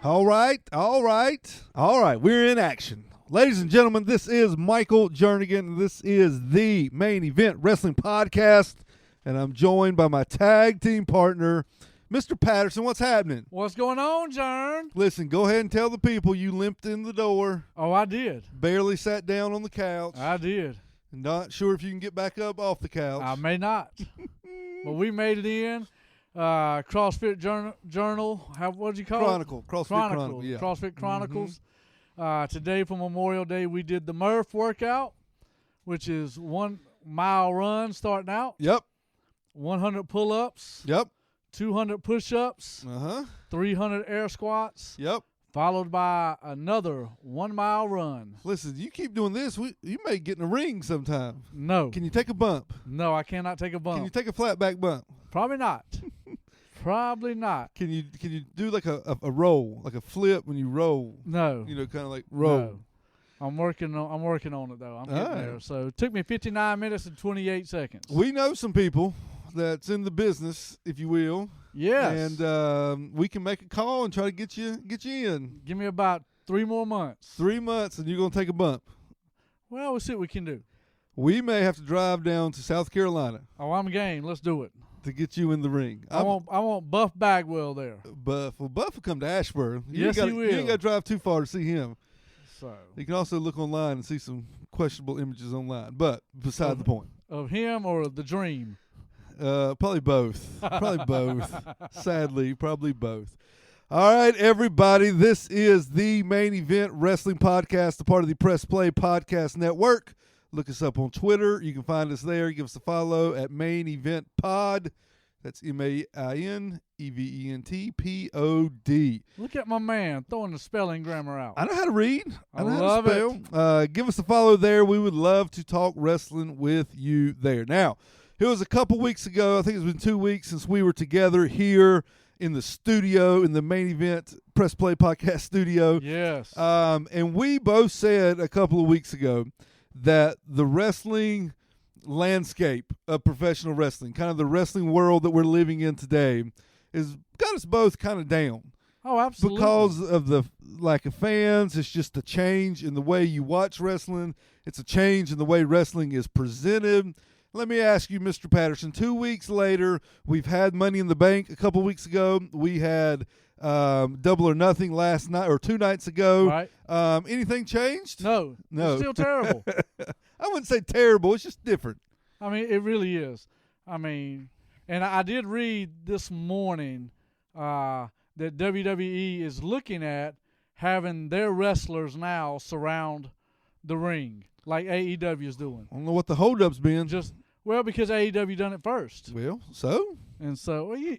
All right. We're in action. Ladies and gentlemen, this is Michael Jernigan. This is the Main Event Wrestling Podcast, and I'm joined by my tag team partner, Mr. Patterson. What's happening? What's going on, Jern? Listen, go ahead and tell the people you limped in the door. Oh, I did. Barely sat down on the couch. I did. Not sure if you can get back up off the couch. I may not. But we made it in. CrossFit Journal. What did you call it? CrossFit Chronicle. Yeah. CrossFit Chronicles. Today for Memorial Day, we did the Murph workout, which is 1 mile run starting out. Yep. 100 pull-ups. Yep. 200 push-ups. 300 air squats. Yep. Followed by another 1 mile run. Listen, you keep doing this, you may get in a ring sometime. No. Can you take a bump? No, I cannot take a bump. Can you take a flat back bump? Probably not. Probably not. Can you do like a roll, like a flip when you roll? No. You know, kind of like roll. No. I'm working on it though. I'm getting there. So it took me 59 minutes and 28 seconds. We know some people that's in the business, if you will. Yes. And we can make a call and try to get you in. Give me about 3 more months. 3 months, and you're gonna take a bump. Well, we'll see what we can do. We may have to drive down to South Carolina. Oh, I'm game. Let's do it. To get you in the ring. I want Buff Bagwell there. Buff will come to Ashburn. Yes, he will. You ain't got to drive too far to see him. So you can also look online and see some questionable images online. But beside the point. Of him or the dream? Probably both. Probably both. Sadly, probably both. All right, everybody. This is the Main Event Wrestling Podcast, a part of the Press Play Podcast Network. Look us up on Twitter. You can find us there. Give us a follow at Main Event Pod. That's MAINEVENTPOD. Look at my man throwing the spelling grammar out. I know how to read. I know how to spell. Give us a follow there. We would love to talk wrestling with you there. Now, it was a couple weeks ago. I think it's been 2 weeks since we were together here in the studio, in the Main Event Press Play Podcast studio. Yes. And we both said a couple of weeks ago that the wrestling landscape of professional wrestling, kind of the wrestling world that we're living in today, is got us both kind of down. Oh, absolutely. Because of the lack of fans, it's just a change in the way you watch wrestling. It's a change in the way wrestling is presented. Let me ask you, Mr. Patterson, 2 weeks later, we've had Money in the Bank a couple weeks ago. We had Double or Nothing last night or 2 nights ago. Right. Anything changed? No. It's still terrible. I wouldn't say terrible. It's just different. I mean, it really is. I mean, and I did read this morning that WWE is looking at having their wrestlers now surround the ring like AEW is doing. I don't know what the holdup's been. Because AEW done it first. Well, so? And so, well, you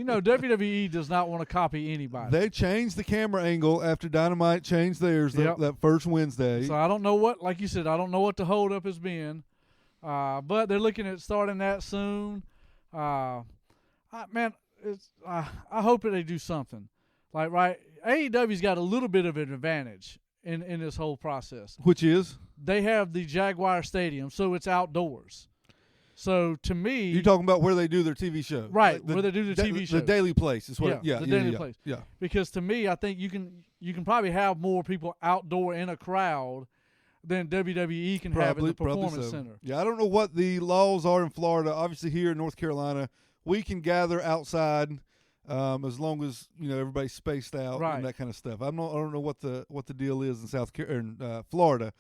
know, WWE does not want to copy anybody. They changed the camera angle after Dynamite changed theirs that first Wednesday. So I don't know what, like you said, I don't know what the holdup has been. But they're looking at starting that soon. I hope that they do something. AEW's got a little bit of an advantage in this whole process. Which is? They have the Jaguar Stadium, so it's outdoors. So to me, you're talking about where they do their TV show, right? Where they do the TV show, the Daily Place is what. The Daily Place. Yeah. Because to me, I think you can probably have more people outdoor in a crowd than WWE can have in the Performance Center. Yeah, I don't know what the laws are in Florida. Obviously, here in North Carolina, we can gather outside as long as everybody's spaced out and that kind of stuff. I don't know what the deal is in Florida.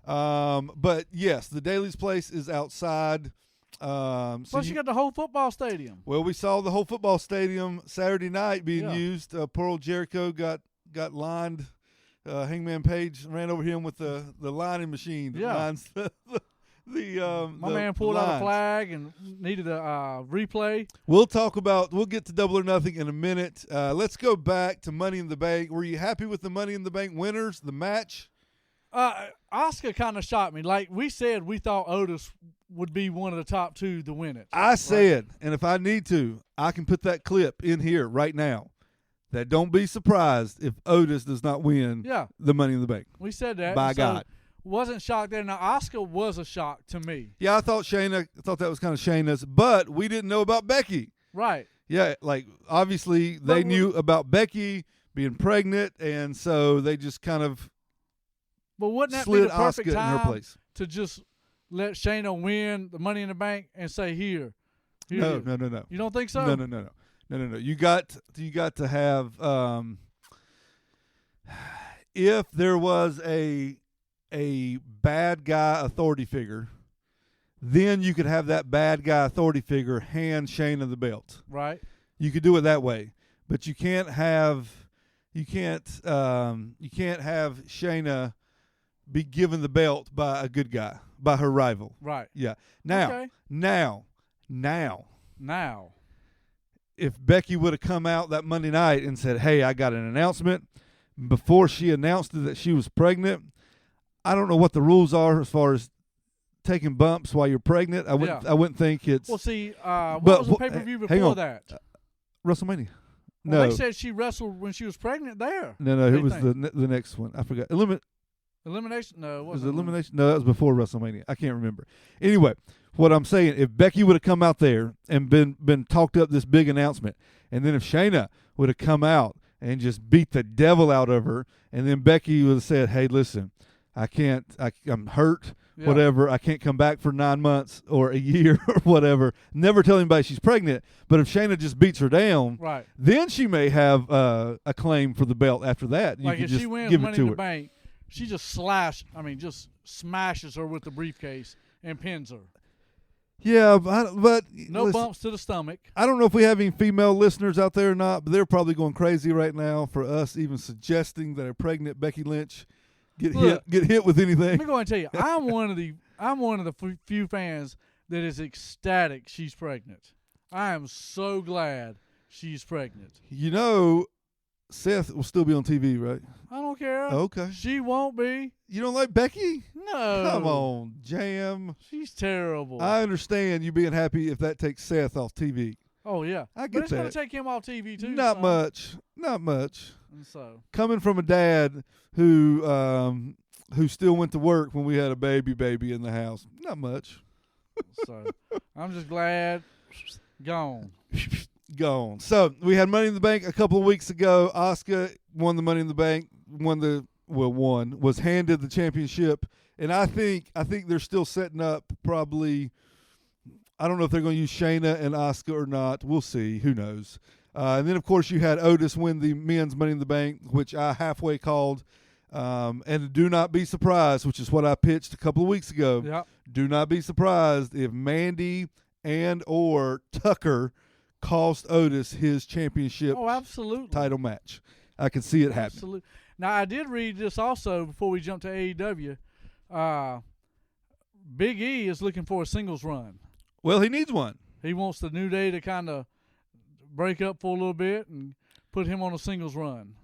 But yes, the Daily's Place is outside. Plus, you got the whole football stadium. Well, we saw the whole football stadium Saturday night being used. Poor old Jericho got lined. Hangman Page ran over him with the lining machine. My man pulled out a flag and needed a replay. We'll get to Double or Nothing in a minute. Let's go back to Money in the Bank. Were you happy with the Money in the Bank winners, the match? Oscar kind of shocked me. Like we said, we thought Otis would be one of the top 2 to win it. I said, and if I need to, I can put that clip in here right now. That don't be surprised if Otis does not win the Money in the Bank. We said that. By God. Wasn't shocked there. Now, Oscar was a shock to me. Yeah, I thought that was kind of Shayna's, but we didn't know about Becky. Right. Yeah, like obviously they knew about Becky, being pregnant, and so they just kind of But wouldn't that be slid the perfect Asuka in her time place. to just let Shayna win the Money in the Bank and say, here No. it is. You don't think so? No. You got to have if there was a bad guy authority figure, then you could have that bad guy authority figure hand Shayna the belt. Right. You could do it that way, but you can't have Shayna be given the belt by a good guy, by her rival. Right. Yeah. Okay. Now. If Becky would have come out that Monday night and said, "Hey, I got an announcement," before she announced that she was pregnant, I don't know what the rules are as far as taking bumps while you're pregnant. I wouldn't think it's. Well, see, what was the pay-per-view before that? WrestleMania. Well, No, they said she wrestled when she was pregnant there. no, it was the next one. I forgot. Elimination? No, it Was wasn't. it elimination? No, that was before WrestleMania. I can't remember. Anyway, what I'm saying, if Becky would have come out there and been talked up this big announcement, and then if Shayna would have come out and just beat the devil out of her, and then Becky would have said, "Hey, listen, I'm hurt, whatever. I can't come back for 9 months or a year or whatever." Never tell anybody she's pregnant. But if Shayna just beats her down, right, then she may have a claim for the belt after that. You like can if just she wins give Money it to in her. the Bank, she just smashes her with the briefcase and pins her. Yeah, but No listen, bumps to the stomach. I don't know if we have any female listeners out there or not, but they're probably going crazy right now for us even suggesting that a pregnant Becky Lynch get hit with anything. Let me go and tell you, I'm one of the few fans that is ecstatic she's pregnant. I am so glad she's pregnant. You know, Seth will still be on TV, right? I don't care. Okay. She won't be. You don't like Becky? No. Come on, Jam. She's terrible. I understand you being happy if that takes Seth off TV. Oh, yeah. I get but it's that. going to take him off TV, too. Not son. much. Not much. And so. Coming from a dad who still went to work when we had a baby in the house. Not much. So I'm just glad. Gone. Gone. So we had Money in the Bank a couple of weeks ago. Asuka won the Money in the Bank. Was handed the championship, and I think they're still setting up probably. I don't know if they're going to use Shayna and Asuka or not. We'll see. Who knows? And then of course you had Otis win the men's Money in the Bank, which I halfway called. And do not be surprised, which is what I pitched a couple of weeks ago. Yep. Do not be surprised if Mandy and or Tucker cost Otis his championship title match. I can see it happening. Absolutely. Now, I did read this also before we jump to AEW. Big E is looking for a singles run. Well, he needs one. He wants the New Day to kind of break up for a little bit and put him on a singles run.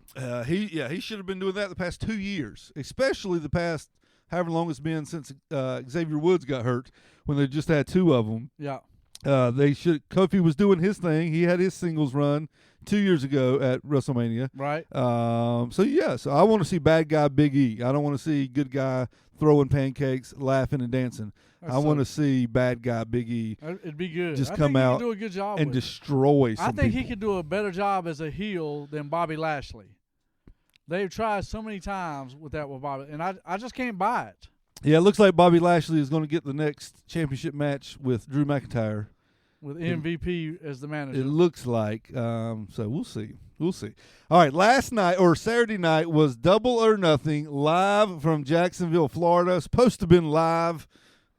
He should have been doing that the past 2 years, especially the past however long it's been since Xavier Woods got hurt, when they just had two of them. Yeah. Kofi was doing his thing. He had his singles run 2 years ago at WrestleMania. Right. So I want to see bad guy Big E. I don't want to see good guy throwing pancakes, laughing and dancing. I want to see bad guy Big E. It'd be good. Just come out do a good job and destroy some I think people. he could do a better job as a heel than Bobby Lashley. They've tried so many times with Bobby, and I just can't buy it. Yeah, it looks like Bobby Lashley is going to get the next championship match with Drew McIntyre. With MVP as the manager. It looks like. So we'll see. We'll see. All right, Saturday night was Double or Nothing live from Jacksonville, Florida. Supposed to have been live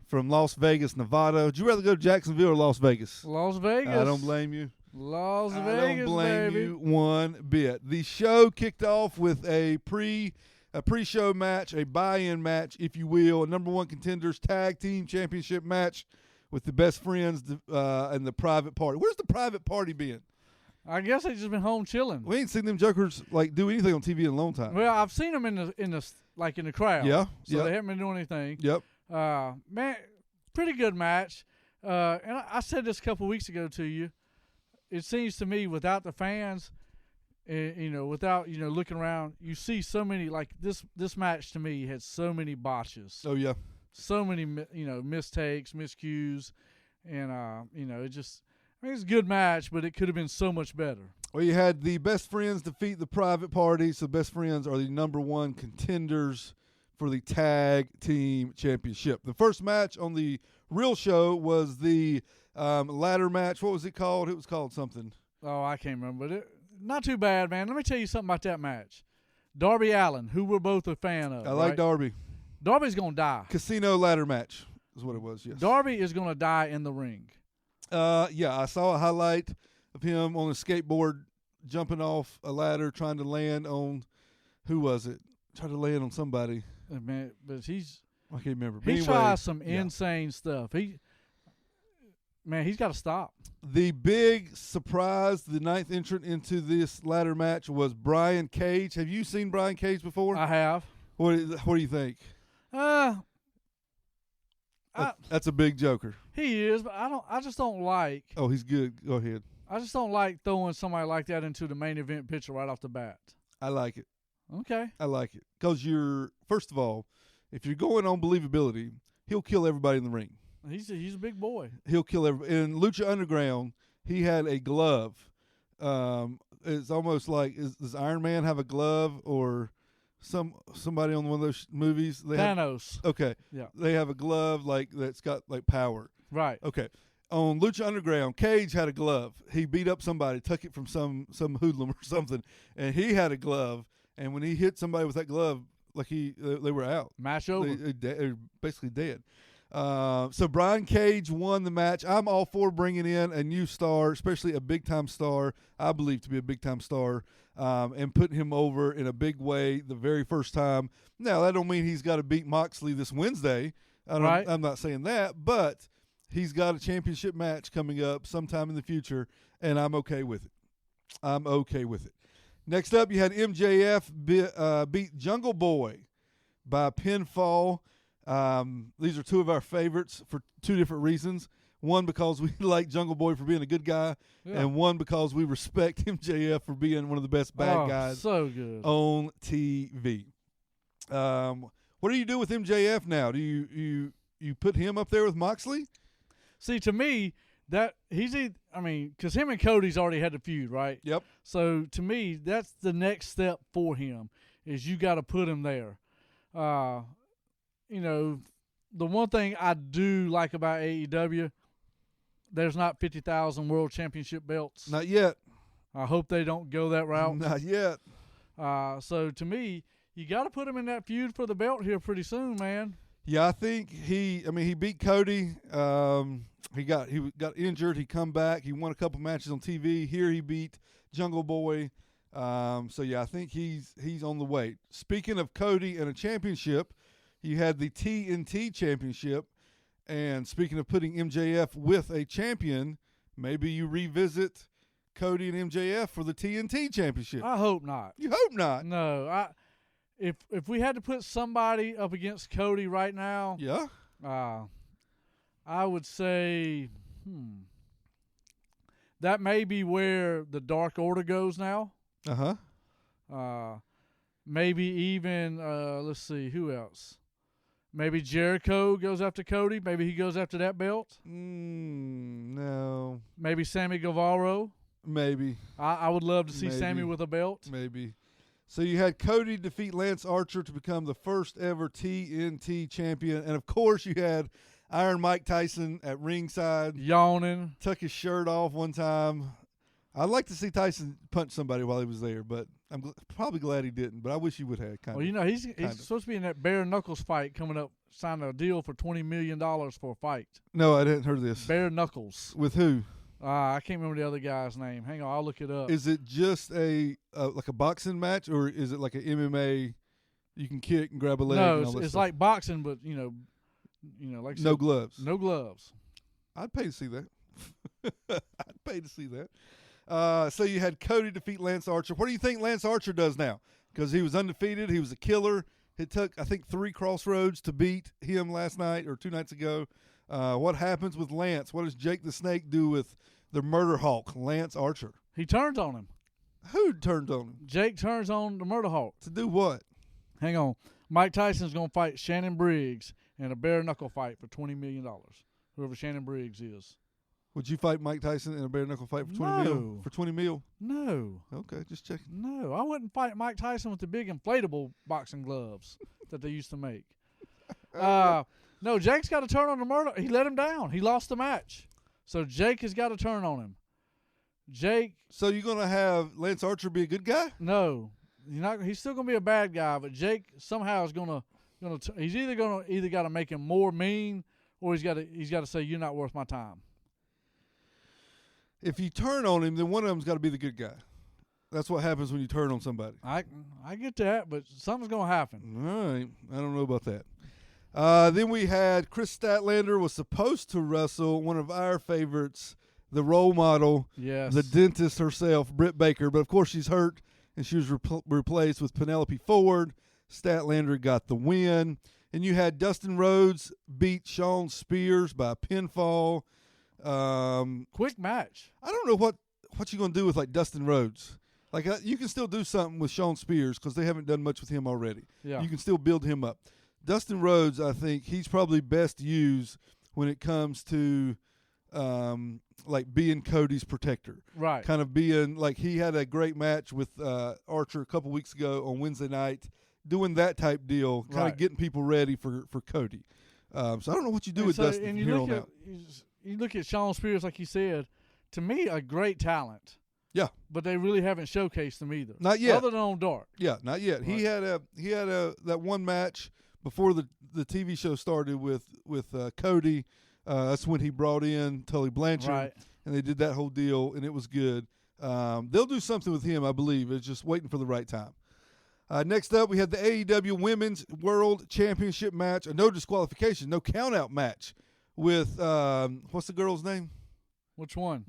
from Las Vegas, Nevada. Would you rather go to Jacksonville or Las Vegas? Las Vegas. I don't blame you. Las Vegas, I don't blame baby. you one bit. The show kicked off with a pre-show match, a buy-in match, if you will, a number one contenders tag team championship match with the best friends and the private party. Where's the private party been? I guess they just been home chilling. We ain't seen them jokers do anything on TV in a long time. Well, I've seen them in the crowd. Yeah. So they haven't been doing anything. Yep. Man, pretty good match. And I said this a couple weeks ago to you. It seems to me without the fans, without looking around, you see so many this match to me had so many botches. Oh yeah. So many mistakes, miscues, and it just I mean, it's a good match, but it could have been so much better. Well, you had the Best Friends defeat the Private Party, so Best Friends are the #1 contenders for the Tag Team Championship. The first match on the real show was the ladder match. What was it called? It was called something. Oh, I can't remember. But not too bad, man. Let me tell you something about that match. Darby Allin, who we're both a fan of. I like Darby. Darby's going to die. Casino ladder match is what it was, yes. Darby is going to die in the ring. Yeah, I saw a highlight of him on a skateboard jumping off a ladder trying to land on, who was it? Trying to land on somebody. Man, but I can't remember. He anyway, tries some insane stuff. He's got to stop. The big surprise, the 9th entrant into this ladder match was Brian Cage. Have you seen Brian Cage before? I have. What do you think? That's a big joker. He is, but I just don't like. Oh, he's good. Go ahead. I just don't like throwing somebody like that into the main event picture right off the bat. I like it. Okay. I like it. Because first of all, if you're going on believability, he'll kill everybody in the ring. He's a big boy. He'll kill everybody. In Lucha Underground, he had a glove. It's almost like, does Iron Man have a glove or somebody on one of those movies? Thanos. Okay. Yeah. They have a glove that's got like power. Right. Okay. On Lucha Underground, Cage had a glove. He beat up somebody, took it from some hoodlum or something, and he had a glove. And when he hit somebody with that glove, like they were out. Match over. They're basically dead. So Brian Cage won the match. I'm all for bringing in a new star, especially a big-time star, I believe to be a big-time star, and putting him over in a big way the very first time. Now, that don't mean he's got to beat Moxley this Wednesday. Right. I'm not saying that, but he's got a championship match coming up sometime in the future, and I'm okay with it. I'm okay with it. Next up, you had MJF beat Jungle Boy by pinfall. These are two of our favorites for two different reasons. One, because we like Jungle Boy for being a good guy, and one, because we respect MJF for being one of the best bad guys so good on TV. What do you do with MJF now? Do you put him up there with Moxley? See, to me, that because him and Cody's already had the feud, right? Yep. So to me, that's the next step for him, is you got to put him there. The one thing I do like about AEW, there's not 50,000 world championship belts. Not yet. I hope they don't go that route. Not yet. So to me, you got to put him in that feud for the belt here pretty soon, man. Yeah, I think he beat Cody. He got injured. He come back. He won a couple matches on TV. Here he beat Jungle Boy. So yeah, I think he's on the way. Speaking of Cody and a championship, you had the TNT championship. And speaking of putting MJF with a champion, maybe you revisit Cody and MJF for the TNT championship. I hope not. You hope not. No, if we had to put somebody up against Cody right now, yeah, I would say, that may be where the Dark Order goes now. Maybe even let's see, who else? Maybe Jericho goes after Cody. Maybe he goes after that belt. No. Maybe Sammy Guevara. Maybe. I would love to see Sammy with a belt. Maybe. So you had Cody defeat Lance Archer to become the first ever TNT champion. And, of course, you had Iron Mike Tyson at ringside. Yawning. Took his shirt off one time. I'd like to see Tyson punch somebody while he was there, but I'm probably glad he didn't. But I wish he would have. Well, he's supposed to be in that bare knuckles fight coming up, signing a deal for $20 million for a fight. No, I didn't hear this. Bare knuckles. With who? I can't remember the other guy's name. Hang on, I'll look it up. Is it just like a boxing match, or is it like an MMA? You can kick and grab a leg. No, it's like boxing, but like no gloves. No gloves. I'd pay to see that. I'd pay to see that. So you had Cody defeat Lance Archer. What do you think Lance Archer does now? Because he was undefeated. He was a killer. It took, I think, 3 crossroads to beat him last night or 2 nights ago. What happens with Lance? What does Jake the Snake do with the Murder Hawk, Lance Archer? He turns on him. Who turned on him? Jake turns on the Murder Hawk. To do what? Hang on. Mike Tyson's going to fight Shannon Briggs in a bare knuckle fight for $20 million. Whoever Shannon Briggs is. Would you fight Mike Tyson in a bare knuckle fight for 20 mil? For 20 mil? No. Okay, just checking. No, I wouldn't fight Mike Tyson with the big inflatable boxing gloves that they used to make. No, Jake's got to turn on the murder. He let him down. He lost the match. So Jake has got to turn on him. Jake. So you're going to have Lance Archer be a good guy? No. He's still going to be a bad guy, but Jake somehow is going to he's either got to make him more mean, or he's got to say, you're not worth my time. If you turn on him, then one of them's got to be the good guy. That's what happens when you turn on somebody. I get that, but something's going to happen. All right. I don't know about that. Then we had Chris Statlander was supposed to wrestle one of our favorites, the role model, yes, the dentist herself, Britt Baker. But, of course, she's hurt, and she was replaced with Penelope Ford. Statlander got the win. And you had Dustin Rhodes beat Shawn Spears by pinfall. Quick match. I don't know what you're going to do with, like, Dustin Rhodes. Like, you can still do something with Shawn Spears because they haven't done much with him already. Yeah. You can still build him up. Dustin Rhodes, I think he's probably best used when it comes to, like, being Cody's protector. Right. Kind of being, like, he had a great match with Archer a couple weeks ago on Wednesday night, doing that type deal, kind of getting people ready for Cody. So I don't know what you do with Dustin from here on out. You look at Shawn Spears, like you said, to me, a great talent. Yeah, but they really haven't showcased him either. Not yet. Other than on Dark. Yeah, not yet. Right. He had that one match before the TV show started with Cody. That's when he brought in Tully Blanchard, and they did that whole deal, and it was good. They'll do something with him, I believe. It's just waiting for the right time. Next up, we had the AEW Women's World Championship match, a no disqualification, no countout match with what's the girl's name? Which one?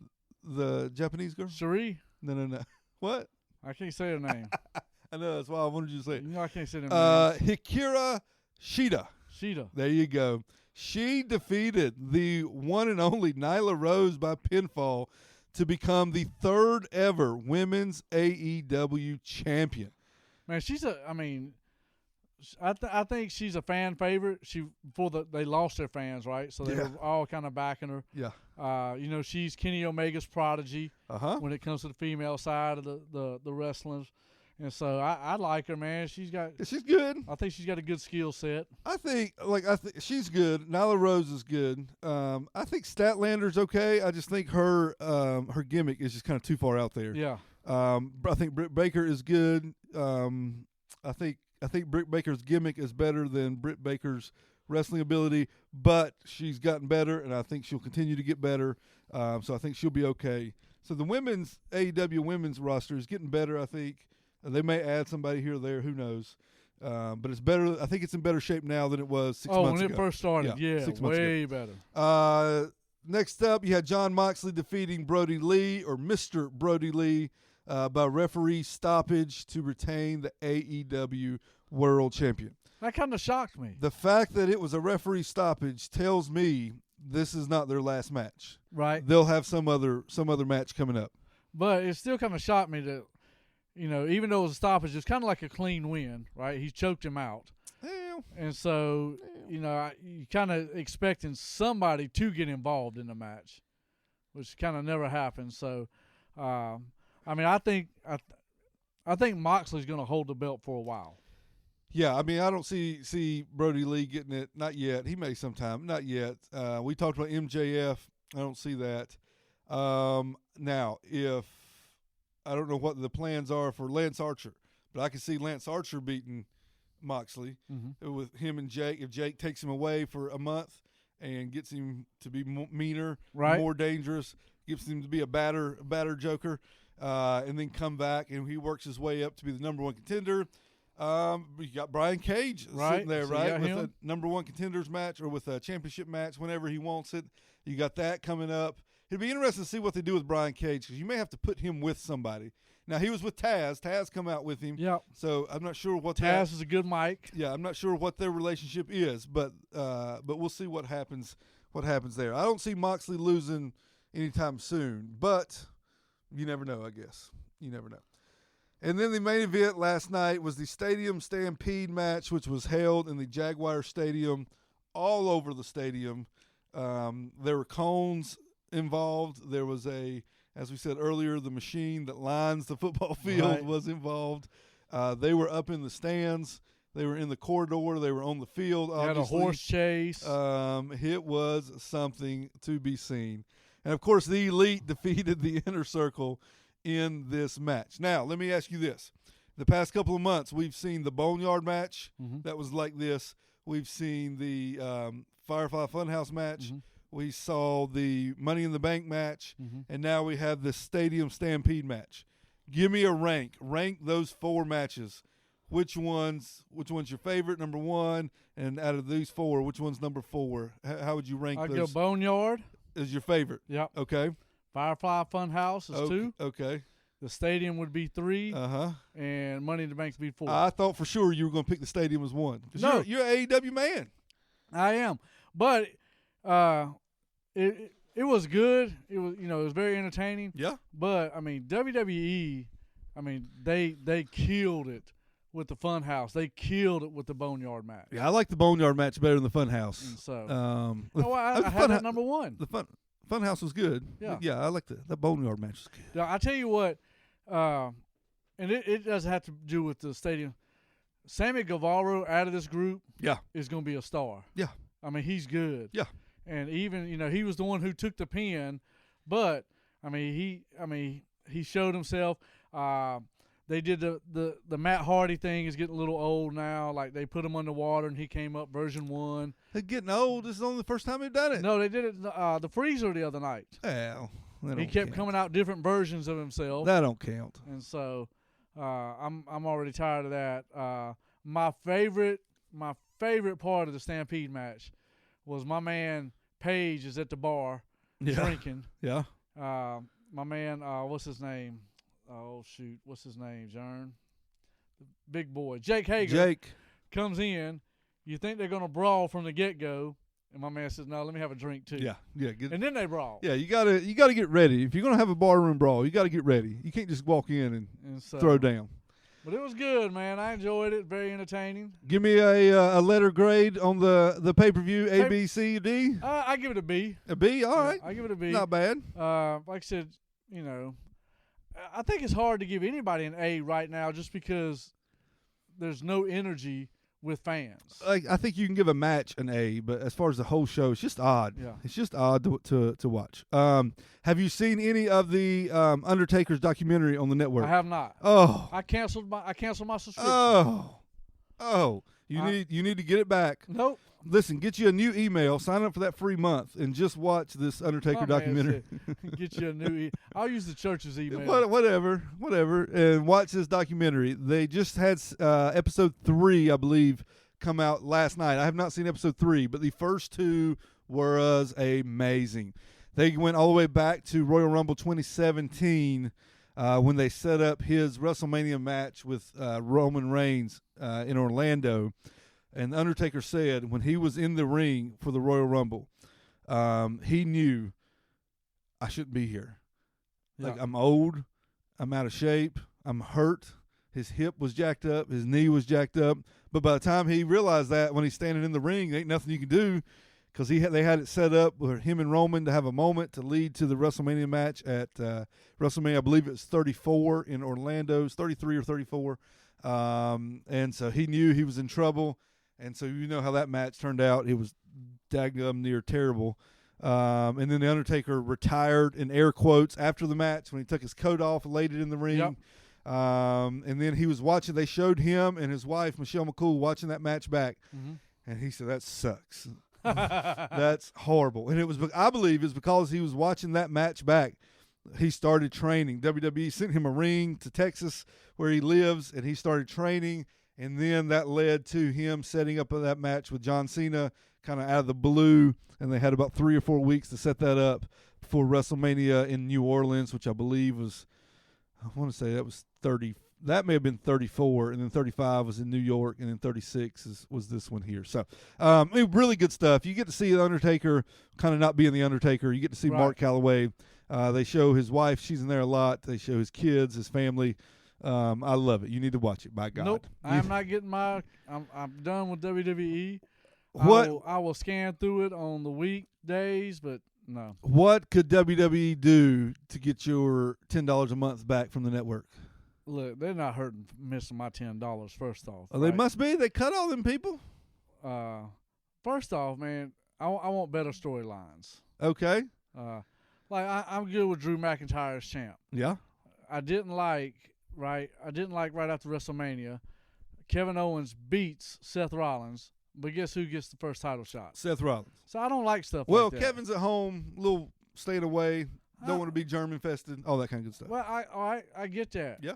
The Japanese girl? Cherie? No. What? I can't say her name. I know, that's why I wanted you to say it. No, I can't say her name. Hikaru Shida. There you go. She defeated the one and only Nyla Rose by pinfall to become the third ever women's AEW champion. Man, I think she's a fan favorite. They lost their fans, right? So they were all kind of backing her. Yeah. She's Kenny Omega's prodigy when it comes to the female side of the wrestlers. And so I like her, man. She's good. I think she's got a good skill set. I think she's good. Nyla Rose is good. I think Statlander's okay. I just think her gimmick is just kind of too far out there. Yeah. I think Britt Baker is good. I think Britt Baker's gimmick is better than Britt Baker's wrestling ability, but she's gotten better, and I think she'll continue to get better. So I think she'll be okay. So the AEW women's roster is getting better, I think. They may add somebody here or there, who knows. But it's better. I think it's in better shape now than it was 6 months ago. When it first started, 6 months way ago. better. Next up, you had Jon Moxley defeating Brody Lee, or Mr. Brody Lee, by referee stoppage to retain the AEW World Champion. That kind of shocked me. The fact that it was a referee stoppage tells me this is not their last match. Right. They'll have some other match coming up. But it still kind of shocked me that, even though it was a stoppage, it's kind of like a clean win, right? He choked him out. Hell. And so, you kind of expecting somebody to get involved in the match, which kind of never happened. So, I think Moxley's going to hold the belt for a while. Yeah, I don't see Brody Lee getting it. Not yet. He may sometime. Not yet. We talked about MJF. I don't see that. Now, if I don't know what the plans are for Lance Archer, but I can see Lance Archer beating Moxley with him and Jake. If Jake takes him away for a month and gets him to be meaner, more dangerous, gets him to be a batter joker, and then come back and he works his way up to be the number one contender. You got Brian Cage sitting there, so with a number one contenders match or with a championship match whenever he wants it. You got that coming up. It'd be interesting to see what they do with Brian Cage because you may have to put him with somebody. Now, he was with Taz. Taz come out with him. Yep. So I'm not sure what Taz is a good mic. Yeah, I'm not sure what their relationship is, but we'll see what happens there. I don't see Moxley losing anytime soon, but you never know, I guess. You never know. And then the main event last night was the Stadium Stampede match, which was held in the Jaguar Stadium, all over the stadium. There were cones involved. There was as we said earlier, the machine that lines the football field was involved. They were up in the stands. They were in the corridor. They were on the field. They had a horse chase. It was something to be seen. And, of course, the Elite defeated the Inner Circle in this match. Now, let me ask you this. The past couple of months, we've seen the Boneyard match that was like this. We've seen the Firefly Funhouse match. We saw the Money in the Bank match. And now we have the Stadium Stampede match. Give me a rank. Rank those 4 matches. Which one's your favorite, number 1? And out of these 4, which one's number 4? How would you rank those? I'd go Boneyard. Is your favorite? Yep. Okay. Firefly Funhouse is 2. Okay. The Stadium would be 3. And Money in the Bank would be 4. I thought for sure you were going to pick the Stadium as 1. No. You're an AEW man. I am. But it was good. It was it was very entertaining. Yeah. But I mean WWE, they killed it with the Funhouse. They killed it with the Boneyard match. Yeah, I like the Boneyard match better than the Funhouse. And so, I had that number 1. The Funhouse was good. Yeah, I like the Boneyard match was good. Now, I tell you what, and it doesn't have to do with the Stadium. Sammy Guevara out of this group, is going to be a star. Yeah, I mean he's good. Yeah, and even he was the one who took the pin, but he showed himself. They did the Matt Hardy thing is getting a little old now. Like they put him underwater and he came up version 1. They're getting old. This is only the first time they've done it. No, they did it the Freezer the other night. Well, he kept coming out different versions of himself. That don't count. And so I'm already tired of that. My favorite part of the Stampede match was my man Page is at the bar drinking. Yeah. My man, what's his name? Oh, shoot. What's his name, Jern? The big boy. Jake Hager comes in. You think they're going to brawl from the get-go. And my man says, no, let me have a drink, too. Yeah. And then they brawl. Yeah, you gotta get ready. If you're going to have a barroom brawl, you got to get ready. You can't just walk in and throw down. But it was good, man. I enjoyed it. Very entertaining. Give me a letter grade on the pay-per-view, A, B, C, D. I give it a B. A B? All right. I give it a B. Not bad. Like I said, I think it's hard to give anybody an A right now just because there's no energy with fans. I think you can give a match an A, but as far as the whole show, it's just odd. Yeah. It's just odd to watch. Have you seen any of the Undertaker's documentary on the network? I have not. Oh. I canceled my subscription. Oh. You need to get it back. Nope. Listen, get you a new email, sign up for that free month, and just watch this Undertaker documentary. Get you a new I'll use the church's email. Whatever, and watch this documentary. They just had episode 3, I believe, come out last night. I have not seen episode 3, but the first 2 was amazing. They went all the way back to Royal Rumble 2017 when they set up his WrestleMania match with Roman Reigns in Orlando. And The Undertaker said when he was in the ring for the Royal Rumble, he knew I shouldn't be here. Yeah. Like, I'm old, I'm out of shape, I'm hurt. His hip was jacked up, his knee was jacked up. But by the time he realized that, when he's standing in the ring, there ain't nothing you can do, because they had it set up for him and Roman to have a moment to lead to the WrestleMania match at WrestleMania. I believe it's 34 in Orlando. It's 33 or 34. And so he knew he was in trouble. And so you know how that match turned out. It was daggum near terrible. And then The Undertaker retired, in air quotes, after the match when he took his coat off and laid it in the ring. Yep. And then he was watching. They showed him and his wife, Michelle McCool, watching that match back. Mm-hmm. And he said, that sucks. That's horrible. And I believe it's because he was watching that match back. He started training. WWE sent him a ring to Texas where he lives, and he started training. And then that led to him setting up that match with John Cena kind of out of the blue. And they had about 3 or 4 weeks to set that up for WrestleMania in New Orleans, which I believe was, I want to say that was 30. That may have been 34, and then 35 was in New York, and then 36 was this one here. So, really good stuff. You get to see The Undertaker kind of not being The Undertaker. You get to see Mark Calloway. They show his wife. She's in there a lot. They show his kids, his family. I love it. You need to watch it, by God. Nope. I'm not getting I'm done with WWE. What? I will scan through it on the weekdays, but No. What could WWE do to get your $10 a month back from the network? Look, they're not hurting missing my $10. First off, Oh, they must be. They cut all them people. First off, man, I want better storylines. Okay. I'm good with Drew McIntyre as champ. Yeah. I didn't like right after WrestleMania, Kevin Owens beats Seth Rollins, but guess who gets the first title shot? Seth Rollins. So I don't like stuff Well, like that. Kevin's at home, little staying away, don't want to be germ infested, all that kind of good stuff. Well, I get that. Yeah.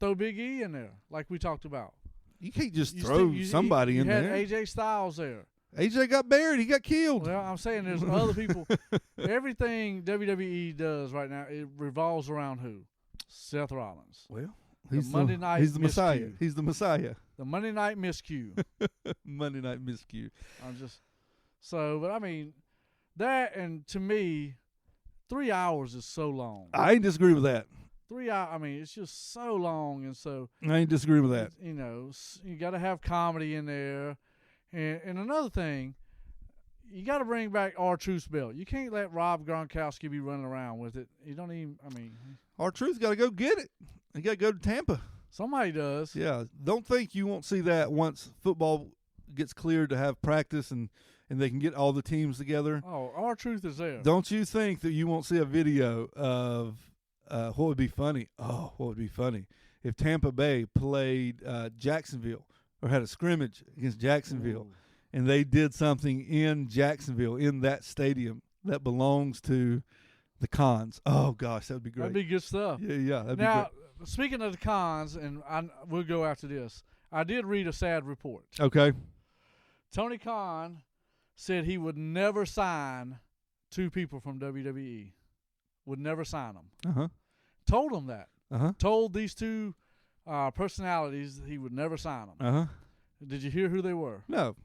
Throw Big E in there, like we talked about. You can't just throw somebody in there. You had AJ Styles there. AJ got buried. He got killed. Well, I'm saying there's other people. Everything WWE does right now, it revolves around who? Seth Rollins. Well, he's the Messiah. He's the Messiah. The Monday Night Miscue. Monday Night Miscue. But I mean, that, and to me, 3 hours is so long. I ain't disagree with that. 3 hours, I mean, it's just so long, and so. I ain't disagree with that. You know, you got to have comedy in there. And another thing, you got to bring back R-Truth's belt. You can't let Rob Gronkowski be running around with it. You don't even, I mean. R-Truth's got to go get it. He got to go to Tampa. Somebody does. Yeah. Don't think you won't see that once football gets cleared to have practice and they can get all the teams together. Oh, R-Truth is there. Don't you think that you won't see a video of what would be funny? Oh, what would be funny if Tampa Bay played Jacksonville or had a scrimmage against Jacksonville. Ooh. And they did something in Jacksonville, in that stadium that belongs to the Cons. Oh, gosh, that would be great. That'd be good stuff. Yeah, that'd be now, speaking of the Cons, and we'll go after this, I did read a sad report. Okay. Tony Khan said he would never sign two people from WWE. Would never sign them. Uh-huh. Told them that. Uh-huh. Told these two personalities that he would never sign them. Uh-huh. Did you hear who they were? No.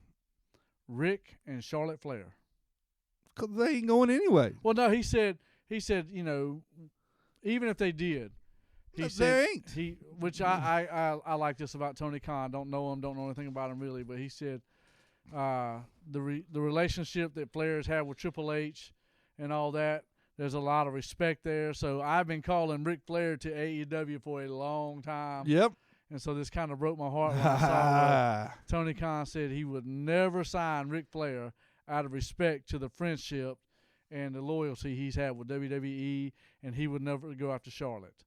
Rick and Charlotte Flair. 'Cause they ain't going anyway. Well, no, he said, you know, even if they did, they ain't. Which I like this about Tony Khan. Don't know him, don't know anything about him really, but he said the relationship that Flair's had with Triple H and all that, there's a lot of respect there. So I've been calling Ric Flair to AEW for a long time. Yep. And so this kind of broke my heart when I saw Tony Khan said he would never sign Ric Flair out of respect to the friendship and the loyalty he's had with WWE, and he would never go after Charlotte.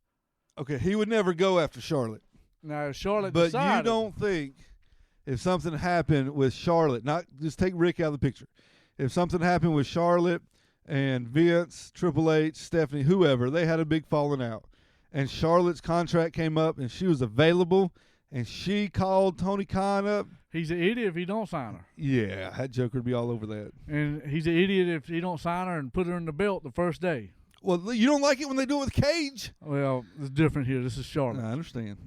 Okay, he would never go after Charlotte. Now, Charlotte But decided. you don't think if something happened with Charlotte, not just take Rick out of the picture, if something happened with Charlotte and Vince, Triple H, Stephanie, whoever, they had a big falling out, and Charlotte's contract came up and she was available and she called Tony Khan up. He's an idiot if he don't sign her. Yeah, that joker would be all over that. And he's an idiot if he don't sign her and put her in the belt the first day. Well, you don't like it when they do it with Cage? Well, it's different here. This is Charlotte. I understand.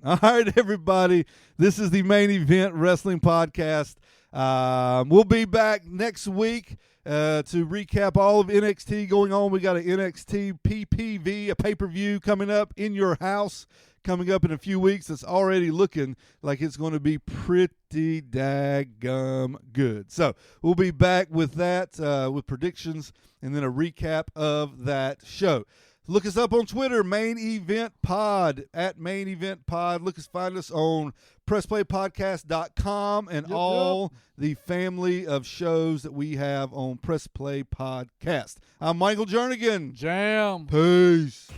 All right, everybody. This is the Main Event Wrestling Podcast. We'll be back next week to recap all of NXT going on. We got an NXT PPV, a pay-per-view coming up in your house, coming up in a few weeks. It's already looking like it's going to be pretty daggum good. So we'll be back with that, with predictions and then a recap of that show. Look us up on Twitter, Main Event Pod, at Main Event Pod. Find us on PressPlayPodcast.com and all the family of shows that we have on Press Play Podcast. I'm Michael Jernigan. Jam. Peace.